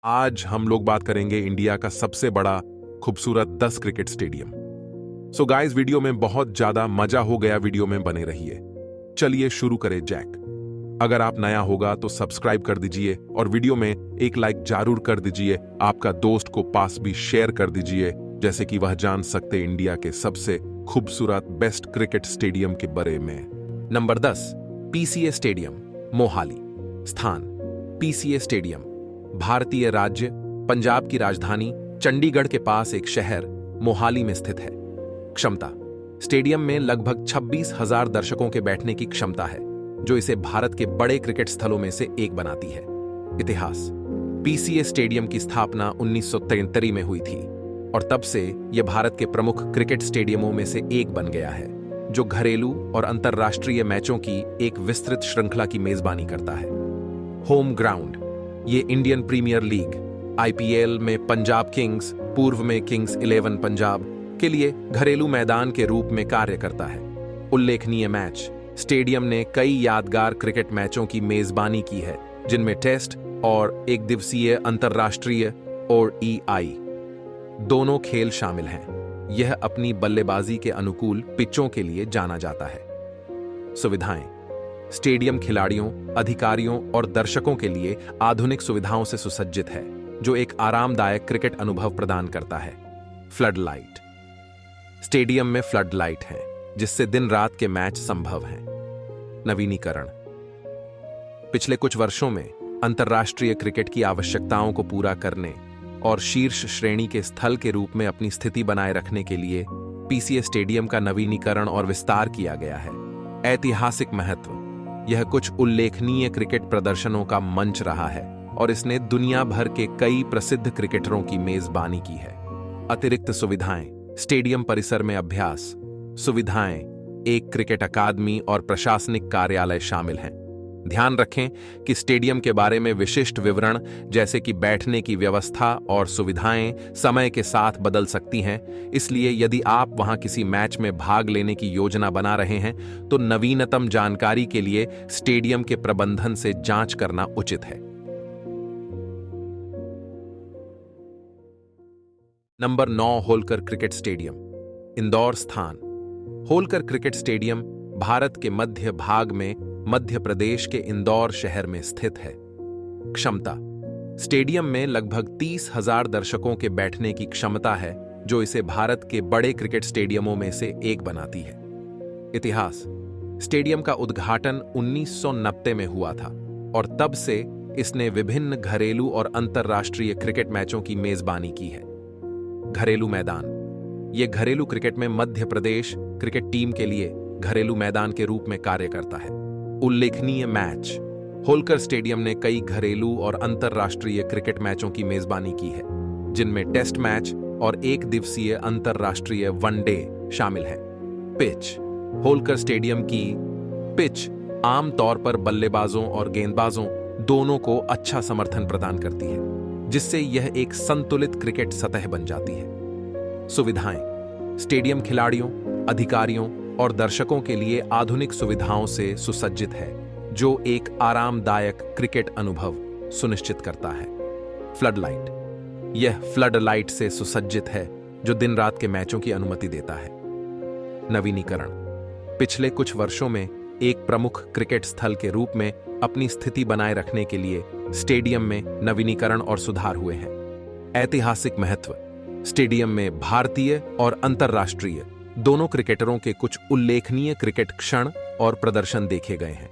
आज हम लोग बात करेंगे इंडिया का सबसे बड़ा खूबसूरत 10 cricket stadium. So guys, video में बहुत ज्यादा मजा हो गया, वीडियो में बने रहिए। चलिए शुरू करें जैक। अगर आप नया होगा तो सब्सक्राइब कर दीजिए और वीडियो में एक लाइक जरूर कर दीजिए। आपका दोस्त को पास भी शेयर कर दीजिए, जैसे कि वह जान सकते इंडिया के सबसे खूबसूरत बेस्ट क्रिकेट स्टेडियम के बारे में। Number 10, PCA stadium, Mohali. स्थान: पीसीए स्टेडियम भारतीय राज्य पंजाब की राजधानी चंडीगढ़ के पास एक शहर मोहाली में स्थित है। क्षमता: स्टेडियम में लगभग 26,000 दर्शकों के बैठने की क्षमता है, जो इसे भारत के बड़े क्रिकेट स्थलों में से एक बनाती है। इतिहास: पीसीए स्टेडियम की स्थापना 1973 में हुई थी और तब से यह भारत के प्रमुख क्रिकेट स्टेडियमों में से एक बन गया है, जो घरेलू और अंतर्राष्ट्रीय मैचों की एक विस्तृत श्रृंखला की मेजबानी करता है। होम ग्राउंड: ये इंडियन प्रीमियर लीग आईपीएल में पंजाब किंग्स, पूर्व में किंग्स 11 पंजाब के लिए घरेलू मैदान के रूप में कार्य करता है। उल्लेखनीय मैच: स्टेडियम ने कई यादगार क्रिकेट मैचों की मेजबानी की है, जिनमें टेस्ट और एक दिवसीय अंतर्राष्ट्रीय और ईआई दोनों खेल शामिल हैं। यह अपनी बल्लेबाजी के अनुकूल पिचों के लिए जाना जाता है। सुविधाएं: स्टेडियम खिलाड़ियों, अधिकारियों और दर्शकों के लिए आधुनिक सुविधाओं से सुसज्जित है, जो एक आरामदायक क्रिकेट अनुभव प्रदान करता है। फ्लड लाइट: स्टेडियम में फ्लड लाइट है, जिससे दिन रात के मैच संभव हैं। नवीनीकरण: पिछले कुछ वर्षों में अंतर्राष्ट्रीय क्रिकेट की आवश्यकताओं को पूरा करने और शीर्ष श्रेणी के स्थल के रूप में अपनी स्थिति बनाए रखने के लिए पीसीए स्टेडियम का नवीनीकरण और विस्तार किया गया है। ऐतिहासिक महत्व: यह कुछ उल्लेखनीय क्रिकेट प्रदर्शनों का मंच रहा है और इसने दुनिया भर के कई प्रसिद्ध क्रिकेटरों की मेजबानी की है। अतिरिक्त सुविधाएं: स्टेडियम परिसर में अभ्यास सुविधाएं, एक क्रिकेट अकादमी और प्रशासनिक कार्यालय शामिल हैं। ध्यान रखें कि स्टेडियम के बारे में विशिष्ट विवरण, जैसे कि बैठने की व्यवस्था और सुविधाएं, समय के साथ बदल सकती हैं, इसलिए यदि आप वहां किसी मैच में भाग लेने की योजना बना रहे हैं तो नवीनतम जानकारी के लिए स्टेडियम के प्रबंधन से जांच करना उचित है। Number 9, Holkar cricket stadium, Indore. स्थान: होलकर क्रिकेट स्टेडियम भारत के मध्य भाग में मध्य प्रदेश के इंदौर शहर में स्थित है। क्षमता: स्टेडियम में लगभग 30,000 दर्शकों के बैठने की क्षमता है, जो इसे भारत के बड़े क्रिकेट स्टेडियमों में से एक बनाती है। इतिहास: स्टेडियम का उद्घाटन 1990 में हुआ था और तब से इसने विभिन्न घरेलू और अंतर्राष्ट्रीय क्रिकेट मैचों की मेजबानी की है। घरेलू मैदान: यह घरेलू क्रिकेट में मध्य प्रदेश क्रिकेट टीम के लिए घरेलू मैदान के रूप में कार्य करता है। उल्लेखनीय मैच: होलकर स्टेडियम ने कई घरेलू और अंतर्राष्ट्रीय क्रिकेट मैचों की मेजबानी की है, जिनमें टेस्ट मैच और एक दिवसीय अंतर्राष्ट्रीय वनडे शामिल है। पिच: होलकर स्टेडियम की पिच आमतौर पर बल्लेबाजों और गेंदबाजों दोनों को अच्छा समर्थन प्रदान करती है, जिससे यह एक संतुलित क्रिकेट सतह बन जाती है। सुविधाएं: स्टेडियम खिलाड़ियों, अधिकारियों और दर्शकों के लिए आधुनिक सुविधाओं से सुसज्जित है, जो एक आरामदायक क्रिकेट अनुभव सुनिश्चित करता है। फ्लड लाइट: यह फ्लड लाइट से सुसज्जित है, जो दिन रात के मैचों की अनुमति देता है। नवीनीकरण: पिछले कुछ वर्षों में एक प्रमुख क्रिकेट स्थल के रूप में अपनी स्थिति बनाए रखने के लिए स्टेडियम में नवीनीकरण और सुधार हुए हैं। ऐतिहासिक महत्व: स्टेडियम में भारतीय और अंतर्राष्ट्रीय दोनों क्रिकेटरों के कुछ उल्लेखनीय क्रिकेट क्षण और प्रदर्शन देखे गए हैं।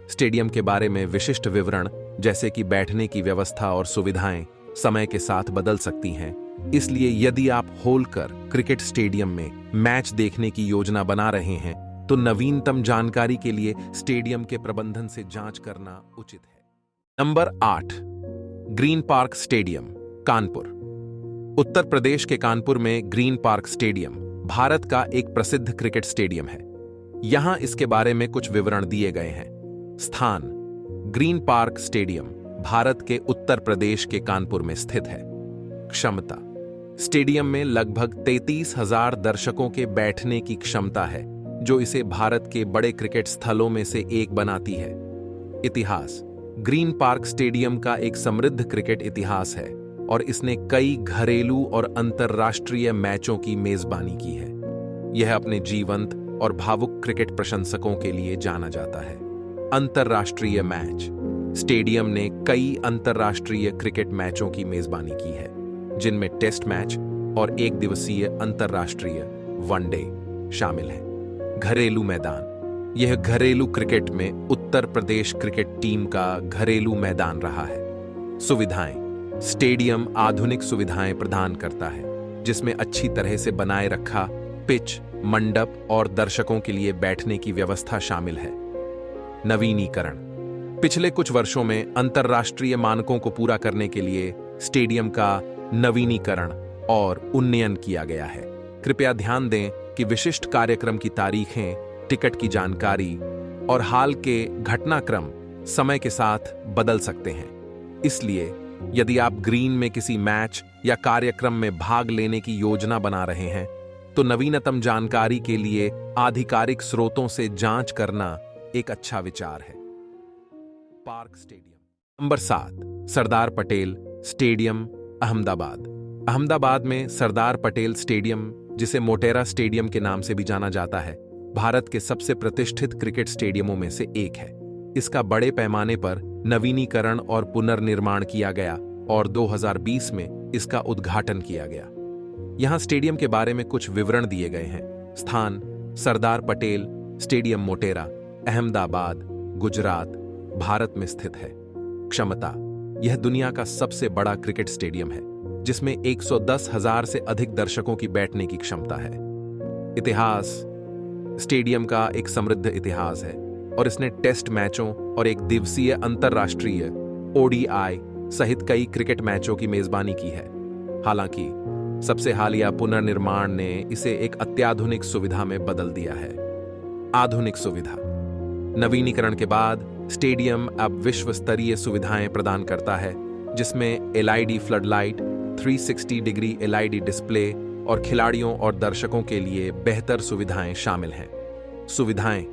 स्टेडियम के बारे में विशिष्ट विवरण, जैसे कि बैठने की व्यवस्था और सुविधाएं, समय के साथ बदल सकती हैं, इसलिए यदि आप होलकर क्रिकेट स्टेडियम में मैच देखने की योजना बना रहे हैं तो नवीनतम जानकारी के लिए स्टेडियम के प्रबंधन से जांच करना उचित है। Number 8, green park stadium, Kanpur. Uttar Pradesh के कानपुर में ग्रीन पार्क स्टेडियम भारत का एक प्रसिद्ध क्रिकेट स्टेडियम है। यहां इसके बारे में कुछ विवरण दिए गए हैं। स्थान: ग्रीन पार्क स्टेडियम भारत के उत्तर प्रदेश के कानपुर में स्थित है। क्षमता: स्टेडियम में लगभग 33,000 दर्शकों के बैठने की क्षमता है, जो इसे भारत के बड़े क्रिकेट स्थलों में से एक बनाती है। इतिहास: ग्रीन पार्क स्टेडियम का एक समृद्ध क्रिकेट इतिहास है और इसने कई घरेलू और अंतर्राष्ट्रीय मैचों की मेजबानी की है। यह अपने जीवंत और भावुक क्रिकेट प्रशंसकों के लिए जाना जाता है। अंतर्राष्ट्रीय मैच। स्टेडियम ने कई अंतर्राष्ट्रीय क्रिकेट मैचों की मेजबानी की है, जिनमें टेस्ट मैच और एक दिवसीय अंतर्राष्ट्रीय वनडे शामिल हैं। घरेलू मैदान। यह घरेलू क्रिकेट में उत्तर प्रदेश क्रिकेट टीम का घरेलू मैदान रहा है। सुविधाएं। स्टेडियम आधुनिक सुविधाएं प्रदान करता है, जिसमें अच्छी तरह से बनाए रखा पिच, मंडप और दर्शकों के लिए बैठने की व्यवस्था शामिल है। नवीनीकरण। पिछले कुछ वर्षों में अंतर्राष्ट्रीय मानकों को पूरा करने के लिए स्टेडियम का नवीनीकरण और उन्नयन किया गया है। कृपया ध्यान दें कि विशिष्ट कार्यक्रम की तारीखें, टिकट की जानकारी और हाल के घटनाक्रम समय के साथ बदल सकते हैं। इसलिए यदि आप ग्रीन में किसी मैच या कार्यक्रम में भाग लेने की योजना बना रहे हैं, तो नवीनतम जानकारी के लिए आधिकारिक स्रोतों से जांच करना एक अच्छा विचार है। Park stadium. Number 7, Sardar Patel stadium, Ahmedabad. Ahmedabad में सरदार पटेल स्टेडियम, जिसे मोटेरा स्टेडियम के नाम से भी जाना जाता है, भारत के सबसे प्रतिष्ठित क्रिकेट स्टेडियमों में से एक है। इसका बड़े पैमाने पर नवीनीकरण और पुनर्निर्माण किया गया और 2020 में इसका उद्घाटन किया गया। यहां स्टेडियम के बारे में कुछ विवरण दिए गए हैं। स्थान: सरदार पटेल स्टेडियम, मोटेरा, अहमदाबाद, गुजरात, भारत में स्थित है। क्षमता: यह दुनिया का सबसे बड़ा क्रिकेट स्टेडियम है, जिसमें 110,000 से अधिक दर्शकों की बैठने की क्षमता है। इतिहास: स्टेडियम का एक समृद्ध इतिहास है और इसने टेस्ट मैचों और एक दिवसीय अंतर्राष्ट्रीय ओडीआई सहित कई क्रिकेट मैचों की मेजबानी की है। हालांकि सबसे हालिया पुनर्निर्माण ने इसे एक अत्याधुनिक सुविधा में बदल दिया है। आधुनिक सुविधा: नवीनीकरण के बाद स्टेडियम अब विश्व स्तरीय सुविधाएं प्रदान करता है, जिसमें LED floodlight, 360 degree LED display और खिलाड़ियों और दर्शकों के लिए बेहतर सुविधाएं शामिल हैं। सुविधाएं: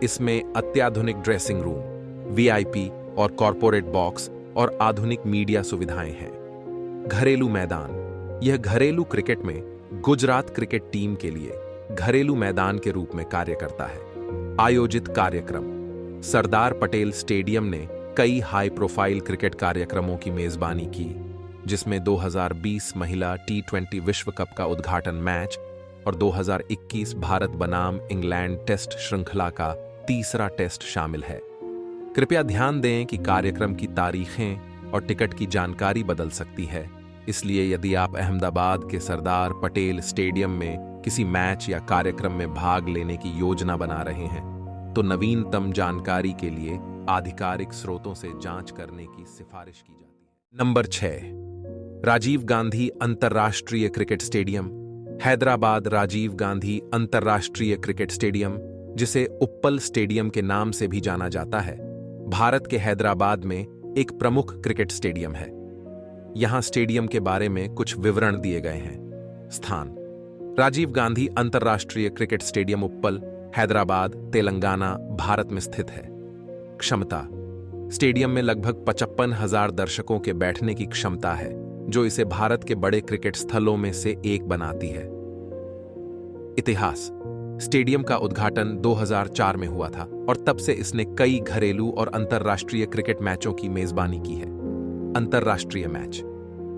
इसमें अत्याधुनिक ड्रेसिंग रूम, वीआईपी और कॉर्पोरेट बॉक्स और आधुनिक मीडिया सुविधाएं हैं। घरेलू मैदान: यह घरेलू क्रिकेट में गुजरात क्रिकेट टीम के लिए घरेलू मैदान के रूप में कार्य करता है। आयोजित कार्यक्रम: सरदार पटेल स्टेडियम ने कई हाई प्रोफाइल क्रिकेट कार्यक्रमों की मेजबानी की, जिसमें 2020 महिला T20 विश्व कप का उद्घाटन मैच और 2021 भारत बनाम इंग्लैंड टेस्ट श्रृंखला का तीसरा टेस्ट शामिल है। कृपया ध्यान दें कि कार्यक्रम की तारीखें और टिकट की जानकारी बदल सकती है, इसलिए यदि आप अहमदाबाद के सरदार पटेल स्टेडियम में किसी मैच या कार्यक्रम में भाग लेने की योजना बना रहे हैं, तो नवीनतम जानकारी के लिए आधिकारिक स्रोतों से जांच करने की सिफारिश की जाती है। नंबर 6, राजीव गांधी अंतर्राष्ट्रीय क्रिकेट स्टेडियम, हैदराबाद। राजीव गांधी अंतर्राष्ट्रीय क्रिकेट स्टेडियम, जिसे उप्पल स्टेडियम के नाम से भी जाना जाता है, भारत के हैदराबाद में एक प्रमुख क्रिकेट स्टेडियम है। यहां स्टेडियम के बारे में कुछ विवरण दिए गए हैं। स्थान: राजीव गांधी अंतर्राष्ट्रीय क्रिकेट स्टेडियम, उप्पल, हैदराबाद, तेलंगाना, भारत में स्थित है। क्षमता: स्टेडियम में लगभग 55,000 दर्शकों के बैठने की क्षमता है, जो इसे भारत के बड़े क्रिकेट स्थलों में से एक बनाती है। इतिहास: स्टेडियम का उद्घाटन 2004 में हुआ था और तब से इसने कई घरेलू और अंतर्राष्ट्रीय क्रिकेट मैचों की मेजबानी की है। अंतर्राष्ट्रीय मैच: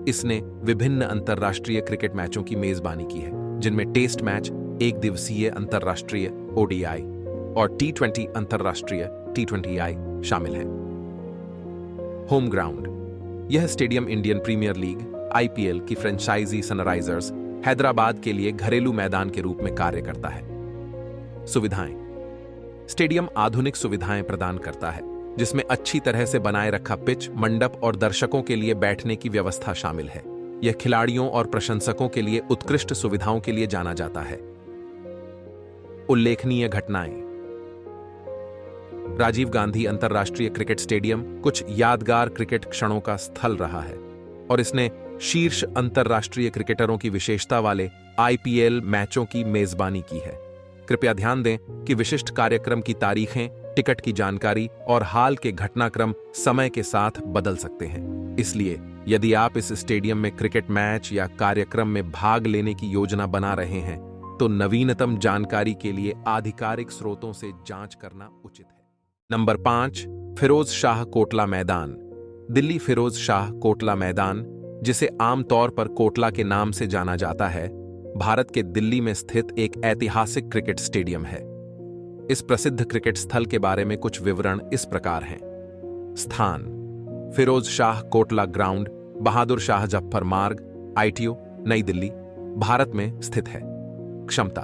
इसने विभिन्न अंतर्राष्ट्रीय क्रिकेट मैचों की मेजबानी की है, जिनमें टेस्ट मैच, एक दिवसीय अंतर्राष्ट्रीय ओडीआई और T20 अंतर्राष्ट्रीय T20I शामिल है। होम ग्राउंड: यह stadium Indian Premier League IPL की फ्रेंचाइजी सनराइजर्स हैदराबाद के लिए घरेलू मैदान के रूप में कार्य करता है। सुविधाएं: स्टेडियम आधुनिक सुविधाएं प्रदान करता है, जिसमें अच्छी तरह से बनाए रखा पिच, मंडप और दर्शकों के लिए बैठने की व्यवस्था शामिल है। यह खिलाड़ियों और प्रशंसकों के लिए उत्कृष्ट सुविधाओं के लिए जाना जाता है। उल्लेखनीय घटनाएं: राजीव गांधी अंतर्राष्ट्रीय क्रिकेट स्टेडियम कुछ यादगार क्रिकेट क्षणों का स्थल रहा है और इसने शीर्ष अंतर्राष्ट्रीय क्रिकेटरों की विशेषता वाले IPL मैचों की मेजबानी की है। कृपया ध्यान दें कि विशिष्ट कार्यक्रम की तारीखें टिकट की जानकारी और हाल के घटनाक्रम समय के साथ बदल सकते हैं। इसलिए यदि आप इस स्टेडियम में क्रिकेट मैच या कार्यक्रम में भाग लेने की योजना बना रहे हैं तो नवीनतम जानकारी के लिए आधिकारिक स्रोतों से जांच करना उचित है। नंबर 5, फिरोज शाह कोटला मैदान। दिल्ली फिरोज शाह कोटला मैदान, जिसे आमतौर पर कोटला के नाम से जाना जाता है, भारत के दिल्ली में स्थित एक ऐतिहासिक क्रिकेट स्टेडियम है। इस प्रसिद्ध क्रिकेट स्थल के बारे में कुछ विवरण इस प्रकार हैं। स्थान: फिरोज शाह कोटला ग्राउंड, बहादुर शाह जफर मार्ग, ITO, नई दिल्ली, भारत में स्थित है। क्षमता: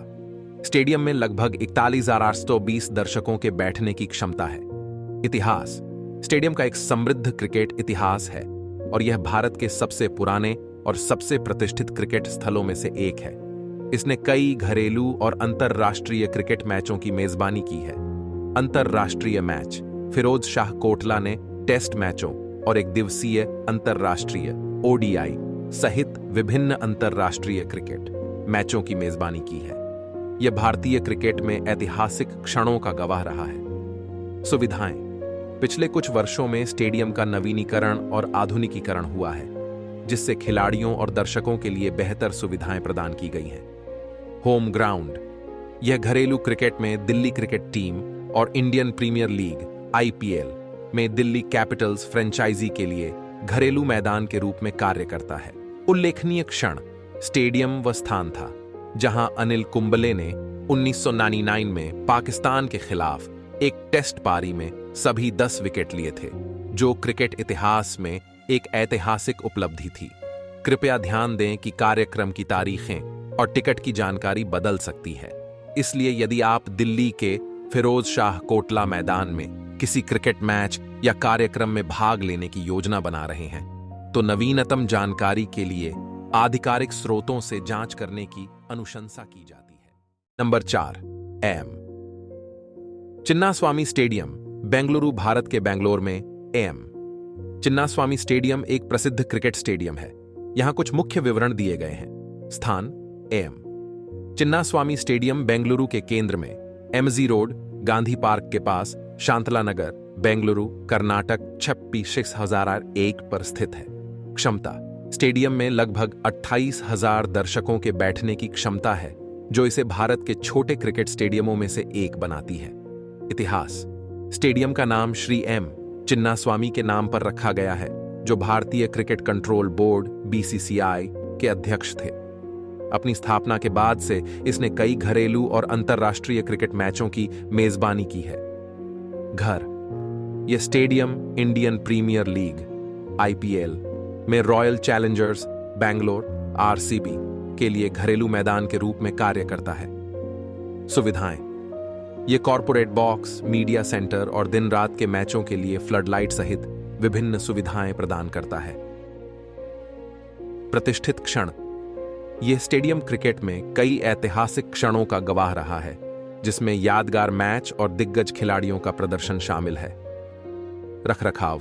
स्टेडियम में लगभग 41,820 दर्शकों के बैठने की क्षमता है। इतिहास: स्टेडियम का एक समृद्ध क्रिकेट इतिहास है और यह भारत के सबसे पुराने और सबसे प्रतिष्ठित क्रिकेट स्थलों में से एक है। इसने कई घरेलू और अंतर्राष्ट्रीय क्रिकेट मैचों की मेजबानी की है। अंतर्राष्ट्रीय मैच: फिरोज शाह कोटला ने टेस्ट मैचों और एक दिवसीय अंतर्राष्ट्रीय ODI सहित विभिन्न अंतर्राष्ट्रीय क्रिकेट मैचों की मेजबानी की है। यह भारतीय क्रिकेट में ऐतिहासिक क्षणों का गवाह रहा है। सुविधाएं: पिछले कुछ वर्षों में स्टेडियम का नवीनीकरण और आधुनिकीकरण हुआ है, जिससे खिलाड़ियों और दर्शकों के लिए बेहतर सुविधाएं प्रदान की गई हैं। होम ग्राउंड: यह घरेलू क्रिकेट में दिल्ली क्रिकेट टीम और इंडियन प्रीमियर लीग IPL में दिल्ली कैपिटल्स फ्रेंचाइजी के लिए घरेलू मैदान के रूप में कार्य करता है। उल्लेखनीय क्षण: स्टेडियम व स्थान था जहां अनिल कुंबले ने 1999 में पाकिस्तान के खिलाफ एक टेस्ट पारी में सभी 10 विकेट लिए थे, जो क्रिकेट इतिहास में एक ऐतिहासिक उपलब्धि थी। कृपया ध्यान दें कि कार्यक्रम की तारीखें और टिकट की जानकारी बदल सकती है, इसलिए यदि आप दिल्ली के फिरोज शाह कोटला मैदान में किसी क्रिकेट मैच या कार्यक्रम में भाग लेने की योजना बना रहे हैं तो नवीनतम जानकारी के लिए आधिकारिक स्रोतों से जांच करने की अनुशंसा की जाती है। Number 4, AM Chinnaswamy stadium, Bengaluru, Bharat के बेंगलोर में AM चिन्नास्वामी स्टेडियम एक प्रसिद्ध क्रिकेट स्टेडियम है। यहां कुछ मुख्य विवरण दिए गए हैं। स्थान: AM चिन्नास्वामी स्टेडियम बेंगलुरु के केंद्र में MG रोड, गांधी पार्क के पास, शांतला नगर, बेंगलुरु, कर्नाटक 26,6001 पर स्थित है। क्षमता: स्टेडियम में लगभग 28,000 दर्शकों के बैठने की क्षमता है, जो इसे भारत के छोटे क्रिकेट स्टेडियमों में से एक बनाती है। इतिहास: स्टेडियम का नाम श्री M चिन्नास्वामी के नाम पर रखा गया है, जो भारतीय क्रिकेट कंट्रोल बोर्ड BCCI के अध्यक्ष थे। अपनी स्थापना के बाद से इसने कई घरेलू और अंतर्राष्ट्रीय क्रिकेट मैचों की मेजबानी की है। घर: यह stadium Indian Premier League IPL में रॉयल चैलेंजर्स बैंगलोर RCB के लिए घरेलू मैदान के रूप में कार्य करता है। सुविधाएं: यह कॉर्पोरेट बॉक्स, मीडिया सेंटर और दिन रात के मैचों के लिए फ्लडलाइट सहित विभिन्न सुविधाएं प्रदान करता है। प्रतिष्ठित क्षण: यह स्टेडियम क्रिकेट में कई ऐतिहासिक क्षणों का गवाह रहा है, जिसमें यादगार मैच और दिग्गज खिलाड़ियों का प्रदर्शन शामिल है। रखरखाव: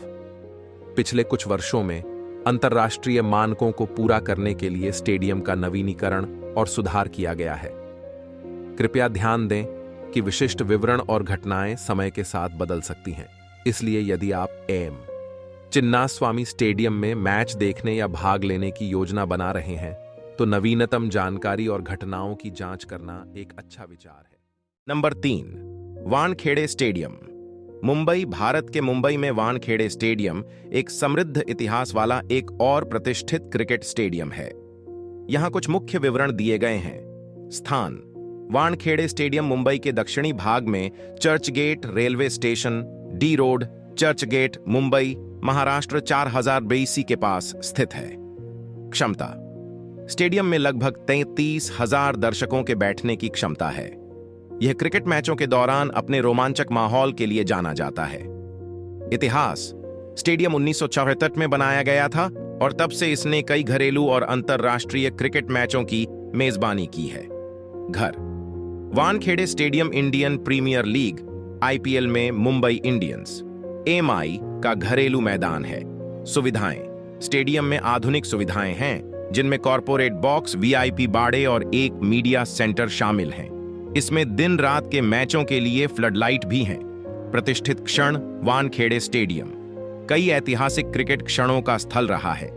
पिछले कुछ वर्षों में अंतर्राष्ट्रीय मानकों को पूरा करने के लिए स्टेडियम का नवीनीकरण और सुधार किया गया है। कृपया ध्यान दें कि विशिष्ट विवरण और घटनाएं समय के साथ बदल सकती हैं, इसलिए यदि आप AM चिन्नास्वामी स्टेडियम में मैच देखने या भाग लेने की योजना बना रहे हैं तो नवीनतम जानकारी और घटनाओं की जांच करना एक अच्छा विचार है। नंबर 3, वानखेड़े स्टेडियम, मुंबई, भारत के मुंबई में वानखेड़े स्टेडियम एक समृद्ध इतिहास वाला एक और प्रतिष्ठित क्रिकेट स्टेडियम है। यहां कुछ मुख्य विवरण दिए गए हैं। स्थान: वानखेड़े स्टेडियम मुंबई के दक्षिणी भाग में Churchgate railway station, D road, Churchgate, Mumbai, Maharashtra 4000 BC के पास स्थित है। क्षमता: स्टेडियम में लगभग 33,000 दर्शकों के बैठने की क्षमता है। यह क्रिकेट मैचों के दौरान अपने रोमांचक माहौल के लिए जाना जाता है। इतिहास: स्टेडियम 1974 में बनाया गया था और तब से इसने कई घरेलू और अंतर्राष्ट्रीय क्रिकेट मैचों की मेजबानी की है। घर: Wankhede stadium Indian Premier League IPL में मुंबई इंडियंस MI का घरेलू मैदान है। सुविधाएं: स्टेडियम में आधुनिक सुविधाएं हैं, जिनमें कॉर्पोरेट बॉक्स, VIP बाड़े और एक मीडिया सेंटर शामिल हैं। इसमें दिन रात के मैचों के लिए फ्लडलाइट भी हैं। प्रतिष्ठित क्षण वानखेड़े स्टेडियम कई ऐतिहासिक क्रिकेट क्षणों का स्थल रहा है,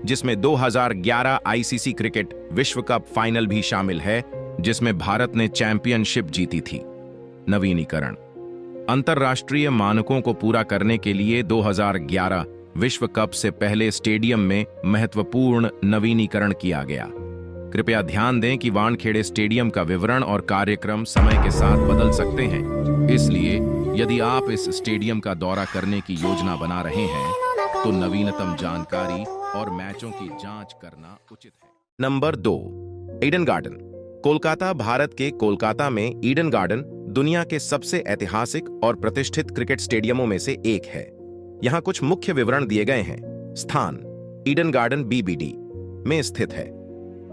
जिसमें 2011 आईसीसी क्रिकेट विश्व कप फाइनल भी शामिल है, जिसमें भारत ने चैंपियनशिप जीती थी। नवीनीकरण अंतर्राष्ट्रीय मानकों को पूरा करने के लिए 2011 विश्व कप से पहले स्टेडियम में महत्वपूर्ण नवीनीकरण किया गया। कृपया ध्यान दें कि वानखेड़े स्टेडियम का विवरण और कार्यक्रम समय के साथ बदल सकते हैं, इसलिए यदि आप इस स्टेडियम का दौरा करने की योजना बना रहे हैं तो नवीनतम जानकारी और मैचों की जांच करना उचित है। Number 2, Eden garden. Kolkata. Bharat के कोलकाता में ईडन गार्डन दुनिया के सबसे ऐतिहासिक और प्रतिष्ठित क्रिकेट स्टेडियमों में से एक है। यहाँ कुछ मुख्य विवरण दिए गए हैं। स्थान: ईडन गार्डन बीबीडी में स्थित है।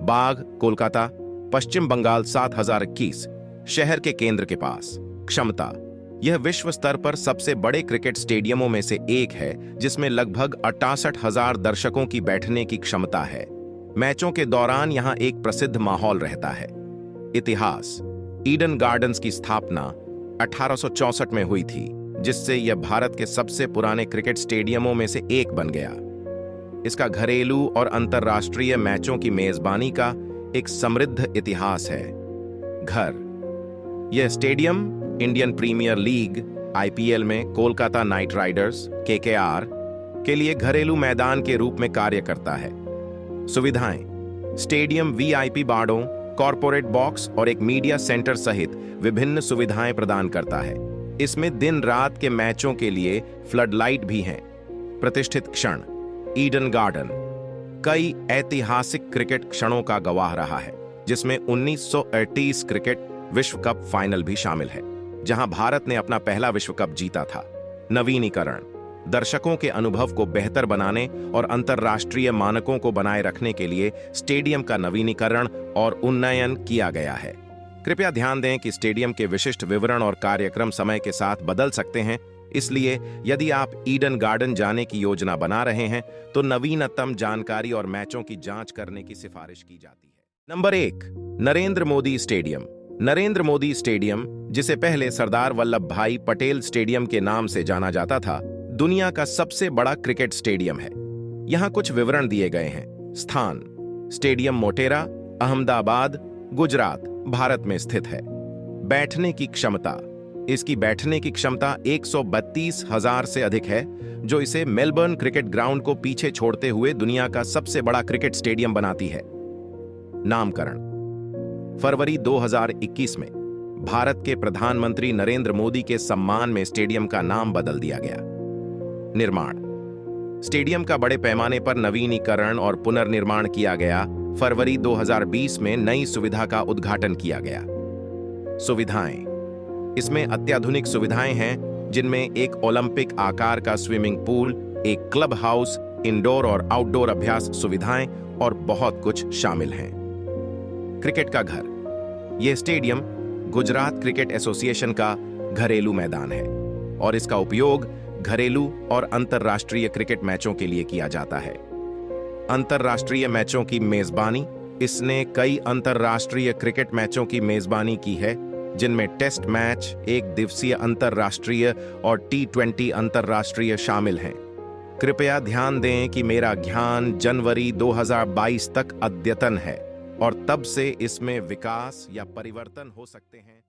बाग, कोलकाता, पश्चिम बंगाल 7021, शहर के केंद्र के पास। क्षमता: यह विश्व स्तर पर सबसे बड़े क्रिकेट स्टेडियमों में से एक है, जिसमें लगभग 68,000 दर्शकों की बैठने की क्षमता है। मैचों के दौरान यहां एक प्रसिद्ध माहौल रहता है। इतिहास: ईडन गार्डन्स की स्थापना 1864 में हुई थी, जिससे यह भारत के सबसे पुराने क्रिकेट स्टेडियमों में से एक बन गया। इसका घरेलू और अंतर्राष्ट्रीय मैचों की मेजबानी का एक समृद्ध इतिहास है। घर: यह stadium Indian Premier League IPL में कोलकाता नाइट राइडर्स केकेआर के लिए घरेलू मैदान के रूप में कार्य करता है। सुविधाएं: स्टेडियम वीआईपी बाड़ों, कॉर्पोरेट बॉक्स और एक मीडिया सेंटर सहित विभिन्न सुविधाएं प्रदान करता है। इसमें दिन रात के मैचों के लिए फ्लडलाइट भी हैं। प्रतिष्ठित क्षण: ईडन गार्डन कई ऐतिहासिक क्रिकेट क्षणों का गवाह रहा है, जिसमें 1938 क्रिकेट विश्व कप फाइनल भी शामिल है, जहां भारत ने अपना पहला विश्व कप जीता था। नवीनीकरण: दर्शकों के अनुभव को बेहतर बनाने और अंतर्राष्ट्रीय मानकों को बनाए रखने के लिए स्टेडियम का नवीनीकरण और उन्नयन किया गया है। कृपया ध्यान दें कि स्टेडियम के विशिष्ट विवरण और कार्यक्रम समय के साथ बदल सकते हैं, इसलिए यदि आप ईडन गार्डन जाने की योजना बना रहे हैं तो नवीनतम जानकारी और मैचों की जांच करने की सिफारिश की जाती है। Number 1, Narendra Modi stadium. Narendra Modi stadium, जिसे पहले सरदार वल्लभ भाई पटेल स्टेडियम के नाम से जाना जाता था, दुनिया का सबसे बड़ा क्रिकेट स्टेडियम है। यहां कुछ विवरण दिए गए हैं। स्थान: स्टेडियम मोटेरा, अहमदाबाद, गुजरात, भारत में स्थित है। बैठने की क्षमता: इसकी बैठने की क्षमता 132,000 से अधिक है, जो इसे मेलबर्न क्रिकेट ग्राउंड को पीछे छोड़ते हुए दुनिया का सबसे बड़ा क्रिकेट स्टेडियम बनाती है। नामकरण: फरवरी 2021 में भारत के प्रधानमंत्री नरेंद्र मोदी के सम्मान में स्टेडियम का नाम बदल दिया गया। निर्माण: स्टेडियम का बड़े पैमाने पर नवीनीकरण और पुनर्निर्माण किया गया। फरवरी 2020 में नई सुविधा का उद्घाटन किया गया। सुविधाएं: इसमें अत्याधुनिक सुविधाएं हैं, जिनमें एक ओलंपिक आकार का स्विमिंग पूल, एक क्लब हाउस, इंडोर और आउटडोर अभ्यास सुविधाएं और बहुत कुछ शामिल हैं। क्रिकेट का घर: यह स्टेडियम गुजरात क्रिकेट एसोसिएशन का घरेलू मैदान है और इसका उपयोग घरेलू और अंतर्राष्ट्रीय क्रिकेट मैचों के लिए किया जाता है। अंतर्राष्ट्रीय मैचों की मेजबानी: इसने कई अंतर्राष्ट्रीय क्रिकेट मैचों की मेजबानी की है, जिनमें टेस्ट मैच, एक दिवसीय अंतर्राष्ट्रीय और T20 अंतर्राष्ट्रीय शामिल हैं। कृपया ध्यान दें कि मेरा ध्यान जनवरी 2022 तक अद्यतन है और तब से इसमें विकास या परिवर्तन हो सकते हैं।